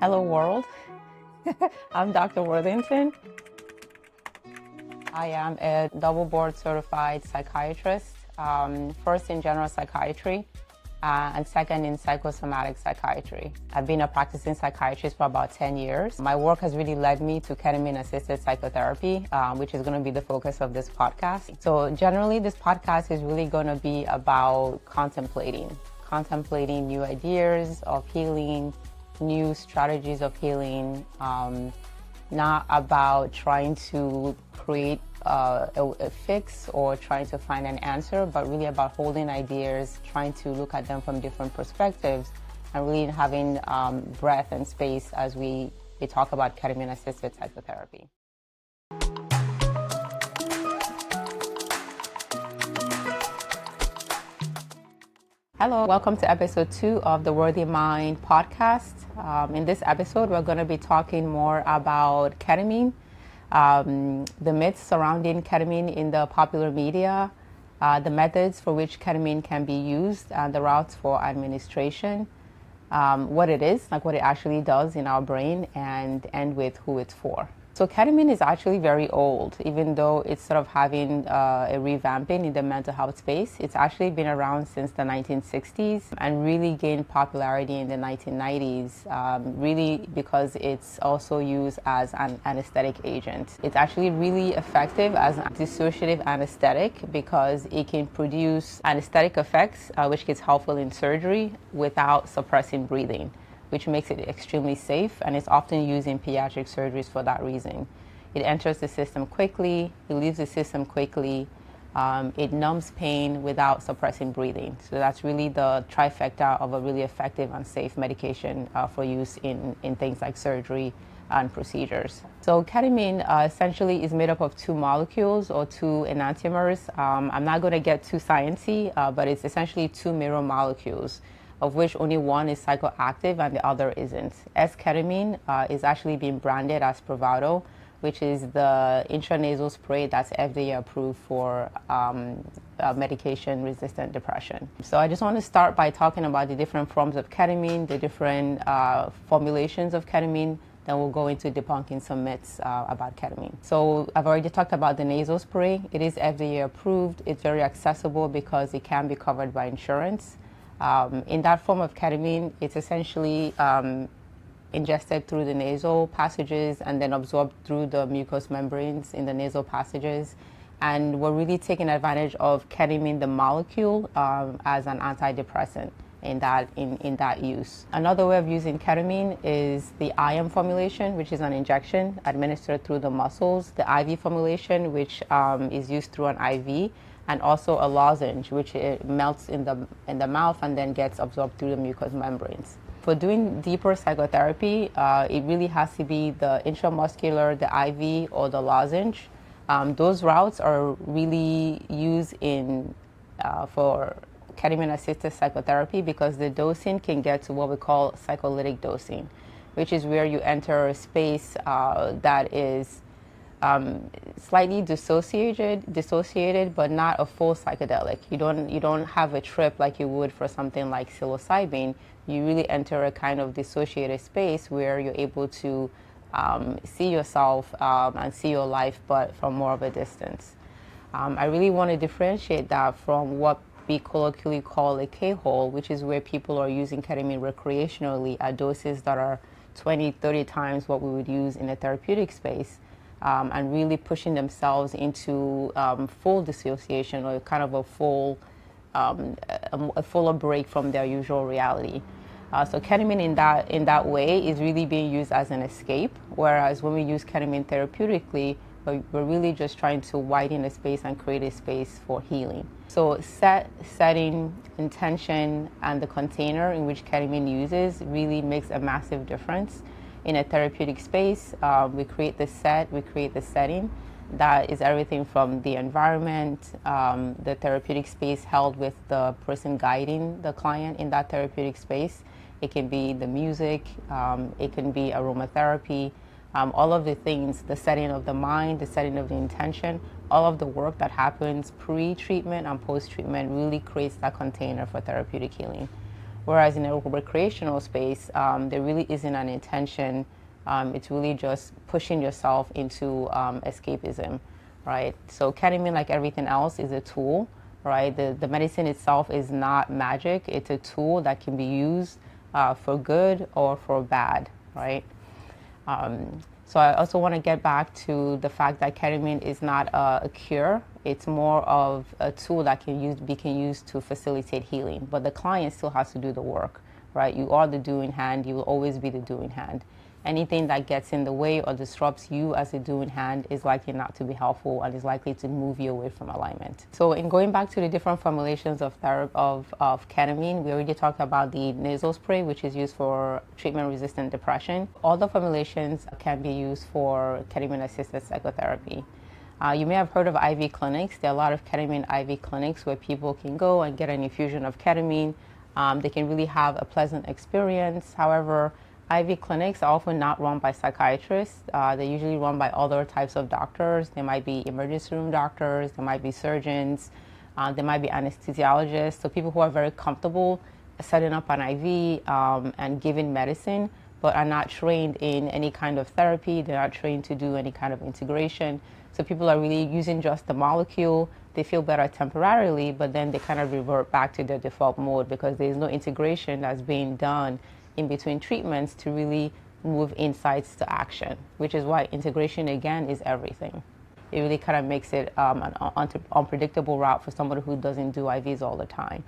Hello world, I'm Dr. Worthington. I am a double board certified psychiatrist, first in general psychiatry and second in psychosomatic psychiatry. I've been a practicing psychiatrist for about 10 years. My work has really led me to ketamine-assisted psychotherapy, which is going to be the focus of this podcast. So generally, this podcast is really going to be about contemplating new ideas of healing, new strategies of healing, not about trying to create a fix or trying to find an answer, but really about holding ideas, trying to look at them from different perspectives, and really having breath and space as we talk about ketamine-assisted psychotherapy. Hello, welcome to episode 2 of the WorthyMind podcast. In this episode, we're going to be talking more about ketamine, the myths surrounding ketamine in the popular media, the methods for which ketamine can be used, and the routes for administration, what it is, like what it actually does in our brain, and end with who it's for. So ketamine is actually very old, even though it's sort of having a revamping in the mental health space. It's actually been around since the 1960s and really gained popularity in the 1990s, really because it's also used as an anesthetic agent. It's actually really effective as a dissociative anesthetic because it can produce anesthetic effects, which is helpful in surgery without suppressing breathing, which makes it extremely safe, and it's often used in pediatric surgeries for that reason. It enters the system quickly, it leaves the system quickly, it numbs pain without suppressing breathing. So that's really the trifecta of a really effective and safe medication for use in things like surgery and procedures. So ketamine essentially is made up of two molecules or two enantiomers. I'm not going to get too sciencey, but it's essentially two mirror molecules, of which only one is psychoactive and the other isn't. S-ketamine is actually being branded as Spravato, which is the intranasal spray that's FDA-approved for medication-resistant depression. So I just want to start by talking about the different forms of ketamine, the different formulations of ketamine. Then we'll go into debunking some myths about ketamine. So I've already talked about the nasal spray. It is FDA-approved. It's very accessible because it can be covered by insurance. In that form of ketamine, it's essentially ingested through the nasal passages and then absorbed through the mucous membranes in the nasal passages. And we're really taking advantage of ketamine, the molecule, as an antidepressant in that use. Another way of using ketamine is the IM formulation, which is an injection administered through the muscles, the IV formulation, which is used through an IV, and also a lozenge, which it melts in the mouth and then gets absorbed through the mucous membranes. For doing deeper psychotherapy, it really has to be the intramuscular, the IV, or the lozenge. Those routes are really used for ketamine-assisted psychotherapy because the dosing can get to what we call psycholytic dosing, which is where you enter a space that is slightly dissociated, but not a full psychedelic. You don't have a trip like you would for something like psilocybin. You really enter a kind of dissociated space where you're able to see yourself and see your life, but from more of a distance. I really want to differentiate that from what we colloquially call a K-hole, which is where people are using ketamine recreationally at doses that are 20, 30 times what we would use in a therapeutic space. And really pushing themselves into full dissociation or kind of a fuller break from their usual reality. So ketamine in that way is really being used as an escape, whereas when we use ketamine therapeutically, we're really just trying to widen a space and create a space for healing. So setting, intention, and the container in which ketamine uses really makes a massive difference. In a therapeutic space, we create the we create the setting. That is everything from the environment, the therapeutic space held with the person guiding the client in that therapeutic space. It can be the music, it can be aromatherapy, all of the things, the setting of the mind, the setting of the intention, all of the work that happens pre-treatment and post-treatment really creates that container for therapeutic healing. Whereas in a recreational space, there really isn't an intention. It's really just pushing yourself into escapism, right? So ketamine, like everything else, is a tool, right? The medicine itself is not magic. It's a tool that can be used for good or for bad, right? So I also want to get back to the fact that ketamine is not a cure. It's more of a tool that can be used to facilitate healing. But the client still has to do the work, right? You are the doing hand. You will always be the doing hand. Anything that gets in the way or disrupts you as a doing hand is likely not to be helpful and is likely to move you away from alignment. So in going back to the different formulations of ketamine, we already talked about the nasal spray, which is used for treatment-resistant depression. All the formulations can be used for ketamine-assisted psychotherapy. You may have heard of IV clinics. There are a lot of ketamine IV clinics where people can go and get an infusion of ketamine. They can really have a pleasant experience. However, IV clinics are often not run by psychiatrists. They're usually run by other types of doctors. They might be emergency room doctors, they might be surgeons, they might be anesthesiologists. So people who are very comfortable setting up an IV and giving medicine, but are not trained in any kind of therapy. They're not trained to do any kind of integration. So people are really using just the molecule. They feel better temporarily, but then they kind of revert back to their default mode because there's no integration that's being done in between treatments to really move insights to action, which is why integration, again, is everything. It really kind of makes it an unpredictable route for somebody who doesn't do IVs all the time.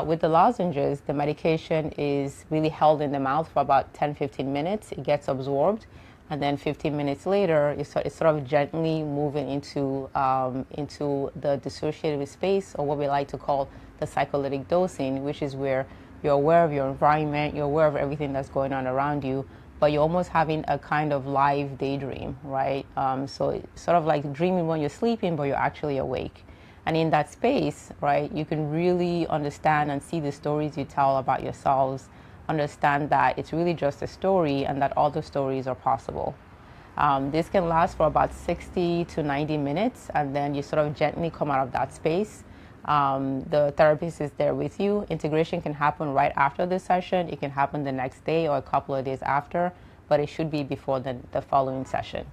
With the lozenges, the medication is really held in the mouth for about 10-15 minutes. It gets absorbed, and then 15 minutes later, it's sort of gently moving into the dissociative space, or what we like to call the psycholytic dosing, which is where you're aware of your environment, you're aware of everything that's going on around you, but you're almost having a kind of live daydream, right? So it's sort of like dreaming when you're sleeping, but you're actually awake. And in that space, right, you can really understand and see the stories you tell about yourselves, understand that it's really just a story and that all the stories are possible. This can last for about 60 to 90 minutes, and then you sort of gently come out of that space. The therapist is there with you. Integration can happen right after the session. It can happen the next day or a couple of days after, but it should be before the following session.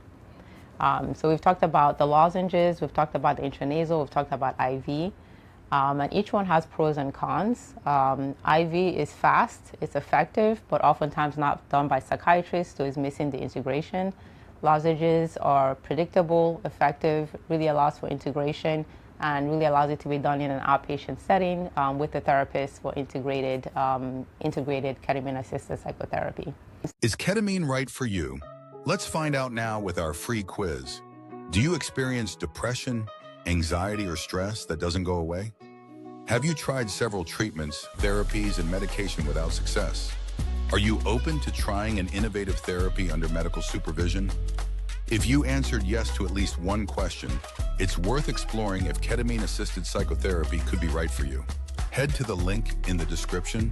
So we've talked about the lozenges, we've talked about the intranasal, we've talked about IV, and each one has pros and cons. IV is fast, it's effective, but oftentimes not done by psychiatrists, so it's missing the integration. Lozenges are predictable, effective, really allows for integration, and really allows it to be done in an outpatient setting with the therapist for integrated ketamine-assisted psychotherapy. Is ketamine right for you? Let's find out now with our free quiz. Do you experience depression, anxiety, or stress that doesn't go away? Have you tried several treatments, therapies, and medication without success? Are you open to trying an innovative therapy under medical supervision? If you answered yes to at least one question, it's worth exploring if ketamine-assisted psychotherapy could be right for you. Head to the link in the description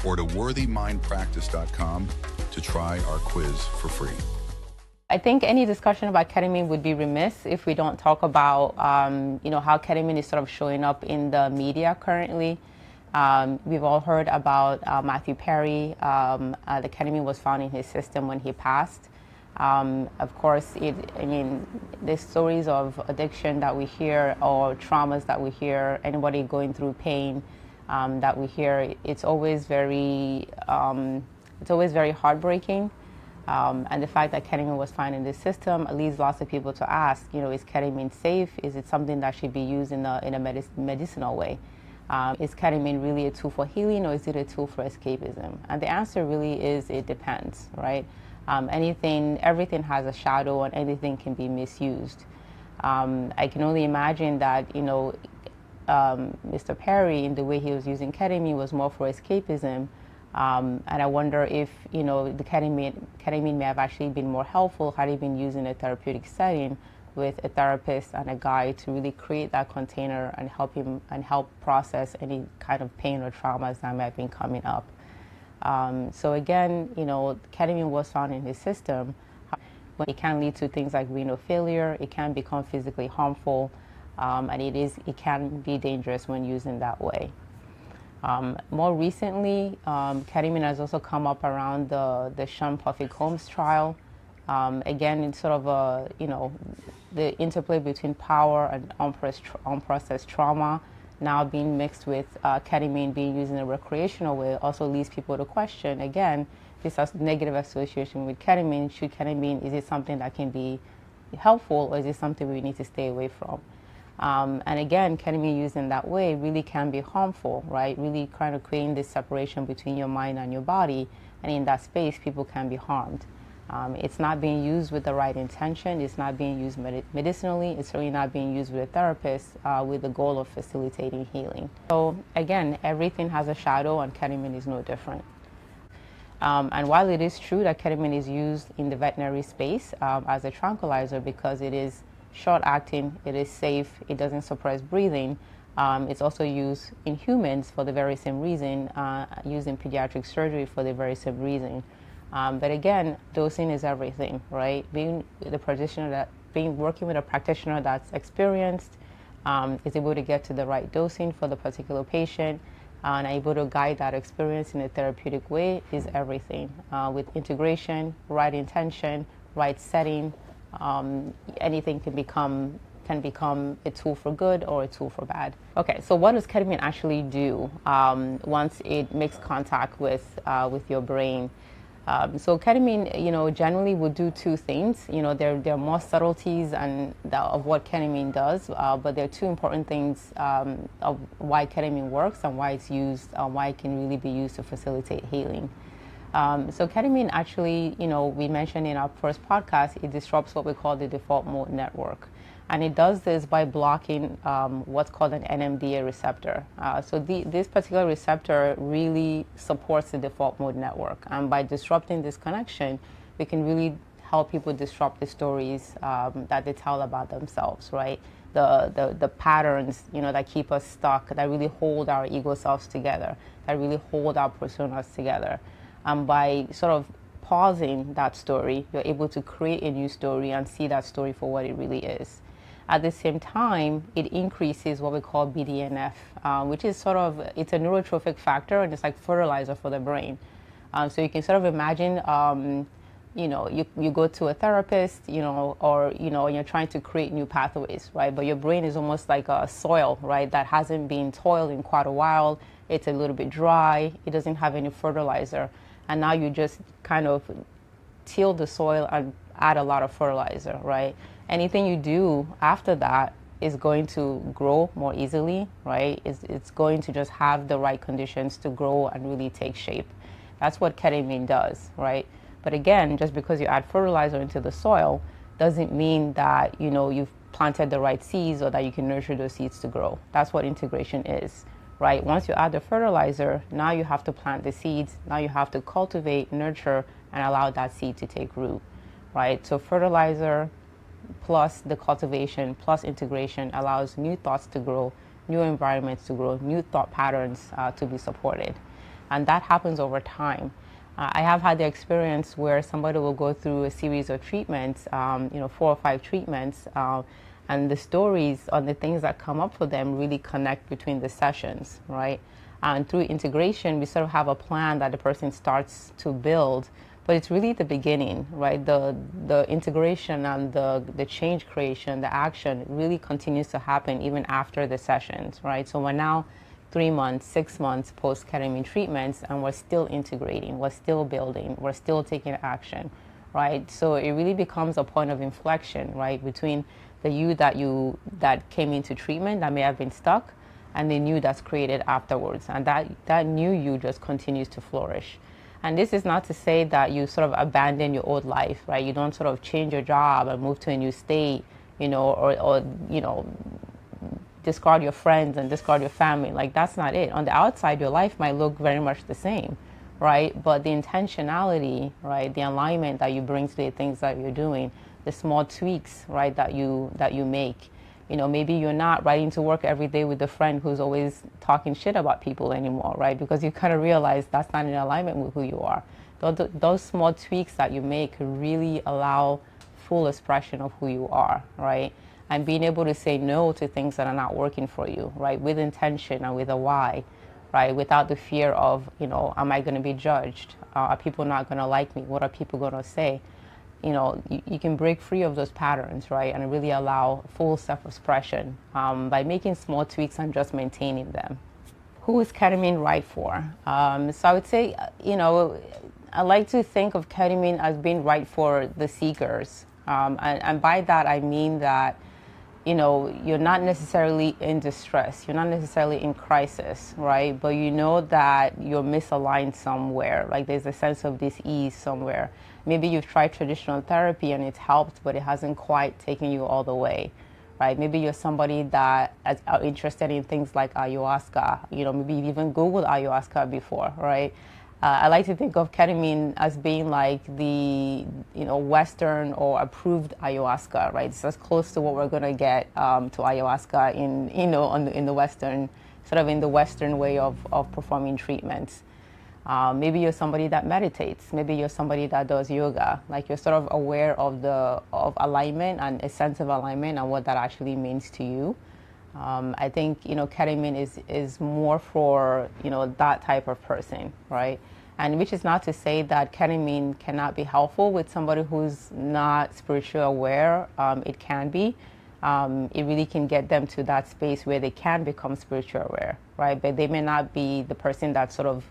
or to WorthyMindPractice.com to try our quiz for free. I think any discussion about ketamine would be remiss if we don't talk about how ketamine is sort of showing up in the media currently. We've all heard about Matthew Perry. The ketamine was found in his system when he passed. Of course, the stories of addiction that we hear or traumas that we hear, anybody going through pain that we hear, it's always very heartbreaking. And the fact that ketamine was found in this system leads lots of people to ask, is ketamine safe? Is it something that should be used in a medicinal way? Is ketamine really a tool for healing, or is it a tool for escapism? And the answer really is it depends, right? Everything has a shadow, and anything can be misused. I can only imagine that, Mr. Perry, in the way he was using ketamine, was more for escapism. And I wonder if, the ketamine may have actually been more helpful had he been used in a therapeutic setting with a therapist and a guide to really create that container and help process any kind of pain or traumas that might have been coming up. So again, ketamine was found in his system, but it can lead to things like renal failure. It can become physically harmful, and it can be dangerous when used in that way. More recently, ketamine has also come up around the Sean Puffy Combs trial. Again, it's sort of the interplay between power and unprocessed trauma now being mixed with ketamine being used in a recreational way also leads people to question, again, this negative association with ketamine. Is it something that can be helpful, or is it something we need to stay away from? And again, ketamine used in that way really can be harmful, right? Really kind of creating this separation between your mind and your body. And in that space, people can be harmed. It's not being used with the right intention. It's not being used medicinally. It's certainly not being used with a therapist with the goal of facilitating healing. So again, everything has a shadow, and ketamine is no different. And while it is true that ketamine is used in the veterinary space as a tranquilizer because it is short-acting, it is safe, it doesn't suppress breathing, it's also used in humans for the very same reason, used in pediatric surgery for the very same reason. But again, dosing is everything, right? Working with a practitioner that's experienced, is able to get to the right dosing for the particular patient, and able to guide that experience in a therapeutic way is everything. With integration, right intention, right setting, anything can become a tool for good or a tool for bad. Okay, so what does ketamine actually do once it makes contact with your brain? So ketamine, generally will do two things. There are more subtleties of what ketamine does, but there are two important things of why ketamine works and why it's used, why it can really be used to facilitate healing. So ketamine actually, we mentioned in our first podcast, it disrupts what we call the default mode network. And it does this by blocking what's called an NMDA receptor. So this particular receptor really supports the default mode network. And by disrupting this connection, we can really help people disrupt the stories that they tell about themselves, right? The patterns, that keep us stuck, that really hold our ego selves together, that really hold our personas together. And by sort of pausing that story, you're able to create a new story and see that story for what it really is. At the same time, it increases what we call BDNF, which is it's a neurotrophic factor, and it's like fertilizer for the brain. So you can sort of imagine, you go to a therapist, or, and you're trying to create new pathways, right? But your brain is almost like a soil, right? That hasn't been toiled in quite a while. It's a little bit dry. It doesn't have any fertilizer. And now you just kind of till the soil and add a lot of fertilizer, right? Anything you do after that is going to grow more easily, right? It's going to just have the right conditions to grow and really take shape. That's what ketamine does, right? But again, just because you add fertilizer into the soil doesn't mean that, you've planted the right seeds or that you can nurture those seeds to grow. That's what integration is, right? Once you add the fertilizer, now you have to plant the seeds. Now you have to cultivate, nurture, and allow that seed to take root, right? So fertilizer plus the cultivation plus integration allows new thoughts to grow, new environments to grow, new thought patterns to be supported. And that happens over time. I have had the experience where somebody will go through a series of treatments, 4 or 5 treatments, and the stories on the things that come up for them really connect between the sessions, right? And through integration, we sort of have a plan that the person starts to build. But it's really the beginning, right? The integration and the change creation, the action really continues to happen even after the sessions, right? So we're now 3 months, 6 months post ketamine treatments, and we're still integrating, we're still building, we're still taking action, right? So it really becomes a point of inflection, right, between the you that came into treatment that may have been stuck and the new that's created afterwards, and that new you just continues to flourish. And this is not to say that you sort of abandon your old life, right? You don't sort of change your job and move to a new state, or discard your friends and discard your family. Like, that's not it. On the outside, your life might look very much the same, right? But the intentionality, right, the alignment that you bring to the things that you're doing, the small tweaks, right, that you make. Maybe you're not riding to work every day with a friend who's always talking shit about people anymore, right? Because you kind of realize that's not in alignment with who you are. Those small tweaks that you make really allow full expression of who you are, right? And being able to say no to things that are not working for you, right? With intention and with a why, right? Without the fear of, am I going to be judged? Are people not going to like me? What are people going to say? You can break free of those patterns, right? And really allow full self-expression by making small tweaks and just maintaining them. Who is ketamine right for? So I would say, I like to think of ketamine as being right for the seekers. And by that, I mean that, you're not necessarily in distress. You're not necessarily in crisis, right? But you know that you're misaligned somewhere. Like there's a sense of dis-ease somewhere. Maybe you've tried traditional therapy and it's helped, but it hasn't quite taken you all the way, right? Maybe you're somebody that is interested in things like ayahuasca. Maybe you've even Googled ayahuasca before, right? I like to think of ketamine as being like the, Western or approved ayahuasca, right? It's as close to what we're going to get to ayahuasca in the Western, sort of in the Western way of performing treatments. Maybe you're somebody that meditates. Maybe you're somebody that does yoga. Like you're sort of aware of alignment and a sense of alignment and what that actually means to you. I think ketamine is more for that type of person, right? And which is not to say that ketamine cannot be helpful with somebody who's not spiritually aware. It can be. It really can get them to that space where they can become spiritually aware, right? But they may not be the person that's sort of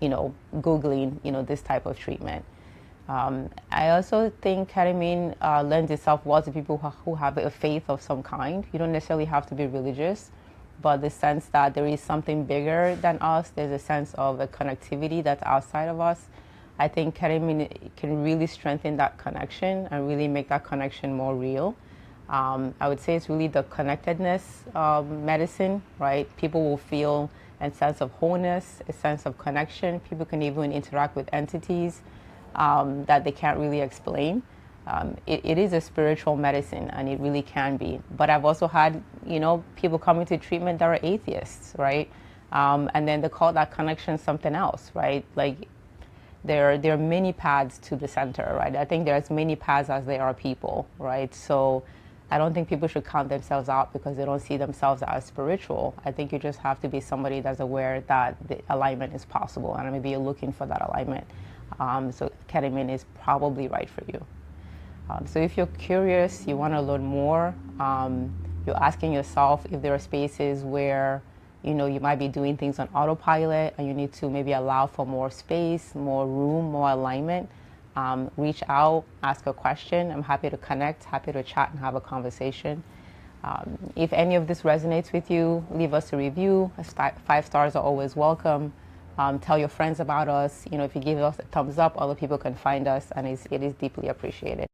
Googling this type of treatment. I also think ketamine lends itself well to people who have a faith of some kind. You don't necessarily have to be religious, but the sense that there is something bigger than us, there's a sense of a connectivity that's outside of us. I think ketamine can really strengthen that connection and really make that connection more real. I would say it's really the connectedness medicine, right? People will feel a sense of wholeness, a sense of connection. People can even interact with entities that they can't really explain. It is a spiritual medicine, and it really can be. But I've also had, people come into treatment that are atheists, right? And then they call that connection something else, right? Like there are many paths to the center, right? I think there are as many paths as there are people, right? So I don't think people should count themselves out because they don't see themselves as spiritual. I think you just have to be somebody that's aware that the alignment is possible, and maybe you're looking for that alignment. So ketamine is probably right for you. So if you're curious, you want to learn more, you're asking yourself if there are spaces where you might be doing things on autopilot and you need to maybe allow for more space, more room, more alignment, reach out, ask a question. I'm happy to connect, happy to chat and have a conversation. If any of this resonates with you, leave us a review. 5 stars are always welcome. Tell your friends about us. If you give us a thumbs up, other people can find us, and it is deeply appreciated.